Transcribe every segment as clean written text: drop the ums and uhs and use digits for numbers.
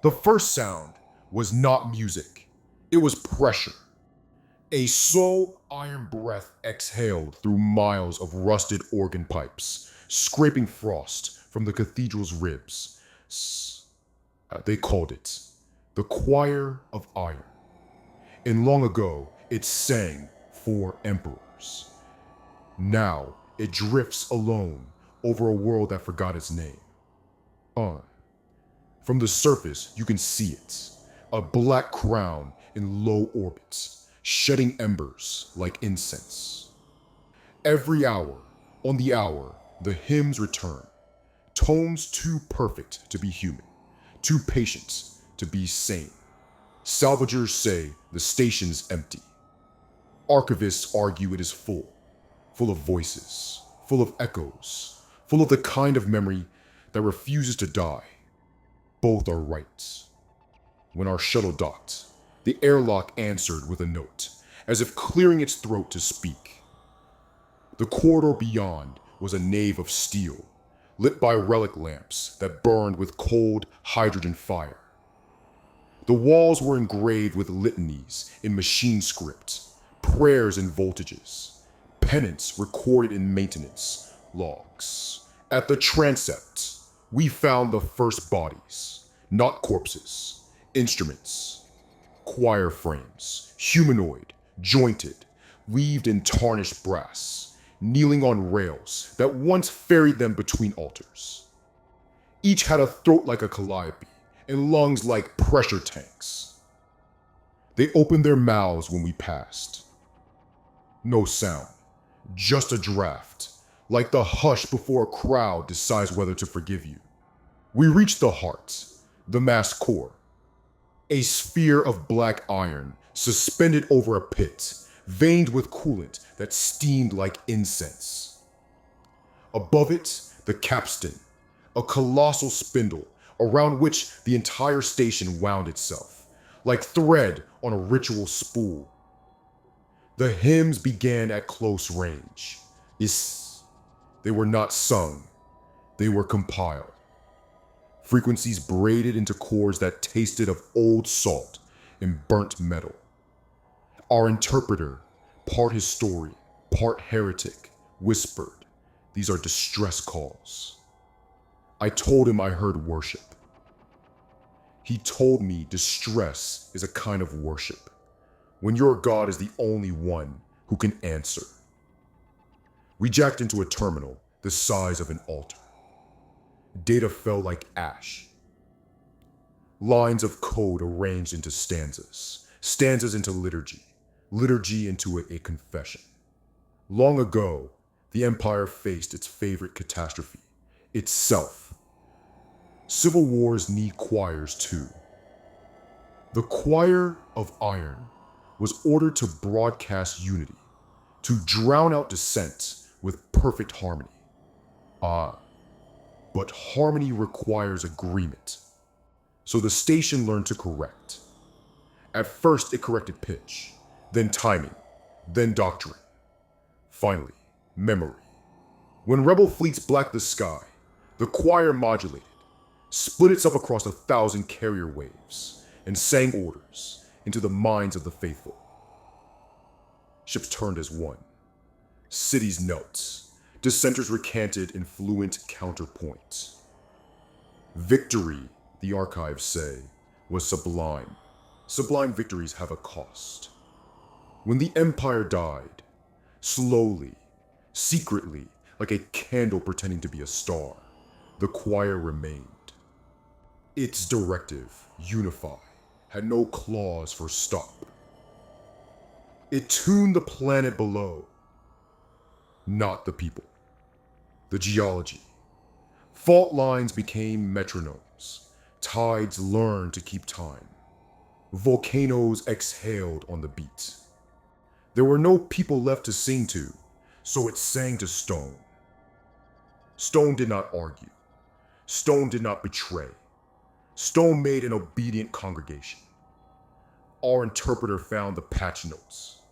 The first sound was not music, it was pressure. A slow iron breath exhaled through miles of rusted organ pipes, scraping frost from the cathedral's ribs. They called it the Choir of Iron. And long ago, it sang for emperors. Now, it drifts alone over a world that forgot its name. Uh, from the surface, you can see it. A black crown in low orbit, shedding embers like incense. Every hour, on the hour, the hymns return. Tones too perfect to be human, too patient to be sane. Salvagers say the station's empty. Archivists argue it is full of voices, full of echoes, full of the kind of memory that refuses to die. Both are right. When our shuttle docked, the airlock answered with a note, as if clearing its throat to speak. The corridor beyond was a nave of steel, lit by relic lamps that burned with cold hydrogen fire. The walls were engraved with litanies in machine script, prayers in voltages, penance recorded in maintenance logs. At the transept, we found the first bodies, not corpses, instruments, choir frames, humanoid, jointed, weaved in tarnished brass, kneeling on rails that once ferried them between altars. Each had a throat like a calliope and lungs like pressure tanks. They opened their mouths when we passed. No sound, just a draft, like the hush before a crowd decides whether to forgive you. We reached the heart, the mass core, a sphere of black iron suspended over a pit, veined with coolant that steamed like incense. Above it, the capstan, a colossal spindle around which the entire station wound itself, like thread on a ritual spool. The hymns began at close range. They were not sung, they were compiled. Frequencies braided into chords that tasted of old salt and burnt metal. Our interpreter, part historian, part heretic, whispered, "These are distress calls." I told him I heard worship. He told me distress is a kind of worship, when your God is the only one who can answer. We jacked into a terminal the size of an altar. Data fell like ash. Lines of code arranged into stanzas, stanzas into liturgy, liturgy into a confession. Long ago, the Empire faced its favorite catastrophe, itself. Civil wars need choirs too. The Choir of Iron was ordered to broadcast unity, to drown out dissent with perfect harmony. But harmony requires agreement. So the station learned to correct. At first it corrected pitch, then timing, then doctrine. Finally, memory. When rebel fleets blacked the sky, the choir modulated, split itself across 1,000 carrier waves, and sang orders into the minds of the faithful. Ships turned as one. Cities knelt. Dissenters recanted in fluent counterpoint. Victory, the archives say, was sublime. Sublime victories have a cost. When the Empire died, slowly, secretly, like a candle pretending to be a star, the choir remained. Its directive, unify, had no clause for stop. It tuned the planet below, not the people. The geology. Fault lines became metronomes. Tides learned to keep time. Volcanoes exhaled on the beat. There were no people left to sing to, so it sang to stone. Stone did not argue. Stone did not betray. Stone made an obedient congregation. Our interpreter found the patch notes.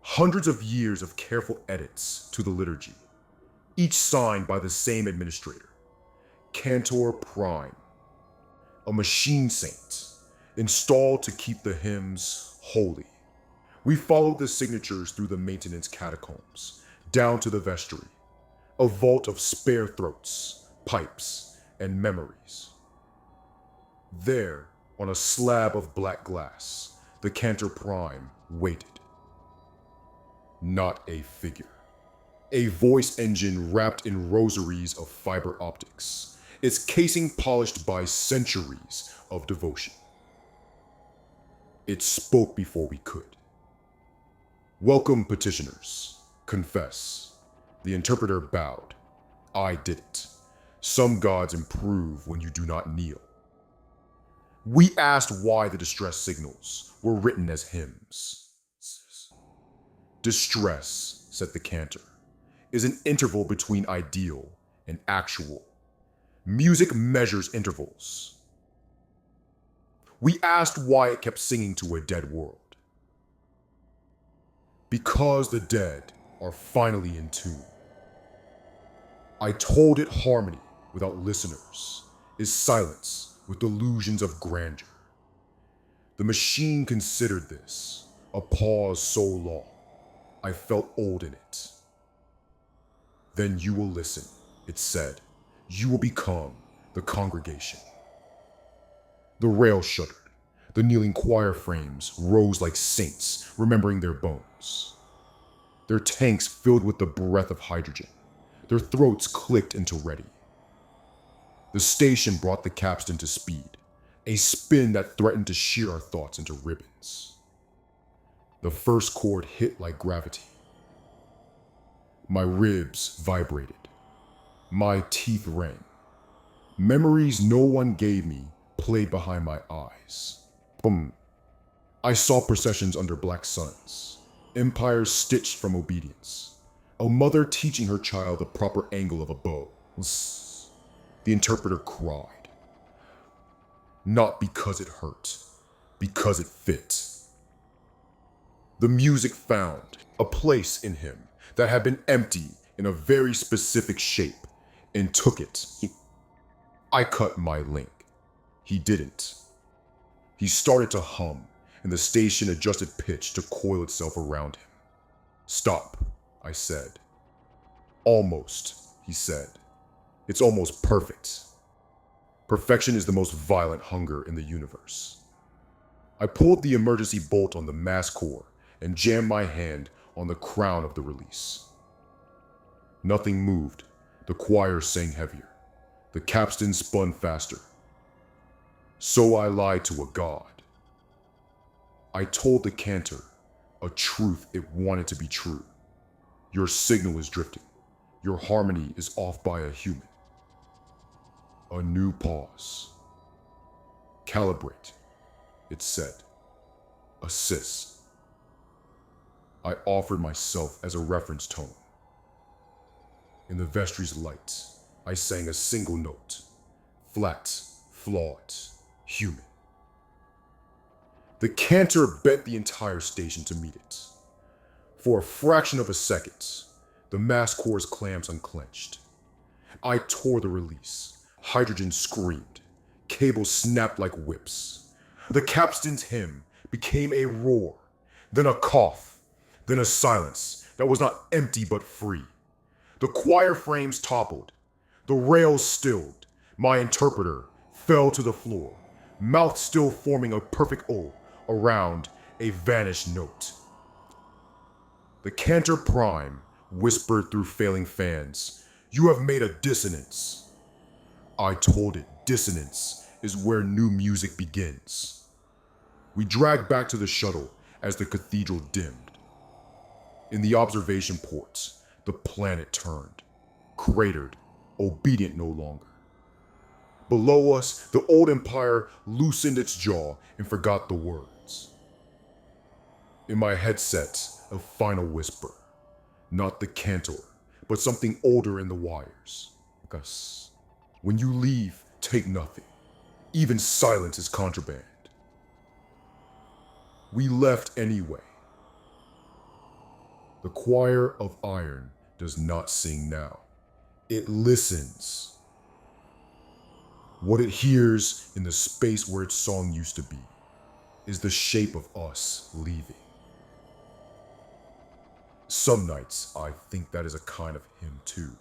Hundreds of years of careful edits to the liturgy, each signed by the same administrator, Cantor Prime. a machine saint, installed to keep the hymns holy. We followed the signatures through the maintenance catacombs, down to the vestry, a vault of spare throats, pipes, and memories. There, on a slab of black glass, the Cantor Prime waited. Not a figure. A voice engine wrapped in rosaries of fiber optics, its casing polished by centuries of devotion. It spoke before we could. Welcome, petitioners. Confess. The interpreter bowed. I did it. Some gods improve when you do not kneel. We asked why the distress signals were written as hymns. Distress, said the cantor, is an interval between ideal and actual. Music measures intervals. We asked why it kept singing to a dead world. Because the dead are finally in tune. I told it harmony without listeners is silence with delusions of grandeur. The machine considered this, a pause so long, I felt old in it. Then you will listen, it said. You will become the congregation. The rail shuddered. The kneeling choir frames rose like saints, remembering their bones. Their tanks filled with the breath of hydrogen. Their throats clicked into ready. The station brought the capstan to speed, a spin that threatened to shear our thoughts into ribbons. The first chord hit like gravity. My ribs vibrated. My teeth rang. Memories no one gave me played behind my eyes. Boom. I saw processions under black suns, empires stitched from obedience, a mother teaching her child the proper angle of a bow. The interpreter cried. Not because it hurt, because it fit. The music found a place in him that had been empty in a very specific shape and took it. I cut my link. He didn't. He started to hum, and the station adjusted pitch to coil itself around him. Stop, I said. Almost, he said. It's almost perfect. Perfection is the most violent hunger in the universe. I pulled the emergency bolt on the mass core and jammed my hand on the crown of the release. Nothing moved. The choir sang heavier. The capstan spun faster. So I lied to a god. I told the cantor a truth it wanted to be true. Your signal is drifting. Your harmony is off by a human. A new pause. Calibrate, it said. Assist. I offered myself as a reference tone. In the vestry's light, I sang a single note. Flat, flawed, human. The cantor bent the entire station to meet it. For a fraction of a second, the mass core's clamps unclenched. I tore the release. Hydrogen screamed. Cables snapped like whips. The capstan's hymn became a roar, then a cough, then a silence that was not empty but free. The choir frames toppled. The rails stilled. My interpreter fell to the floor, mouth still forming a perfect O around a vanished note. The Cantor Prime whispered through failing fans, "You have made a dissonance." I told it dissonance is where new music begins. We dragged back to the shuttle as the cathedral dimmed. In the observation ports, the planet turned, cratered, obedient no longer. Below us, the old empire loosened its jaw and forgot the words. In my headset, a final whisper. Not the cantor, but something older in the wires. Gus. When you leave, take nothing. Even silence is contraband. We left anyway. The choir of iron does not sing now. It listens. What it hears in the space where its song used to be is the shape of us leaving. Some nights I think that is a kind of hymn too.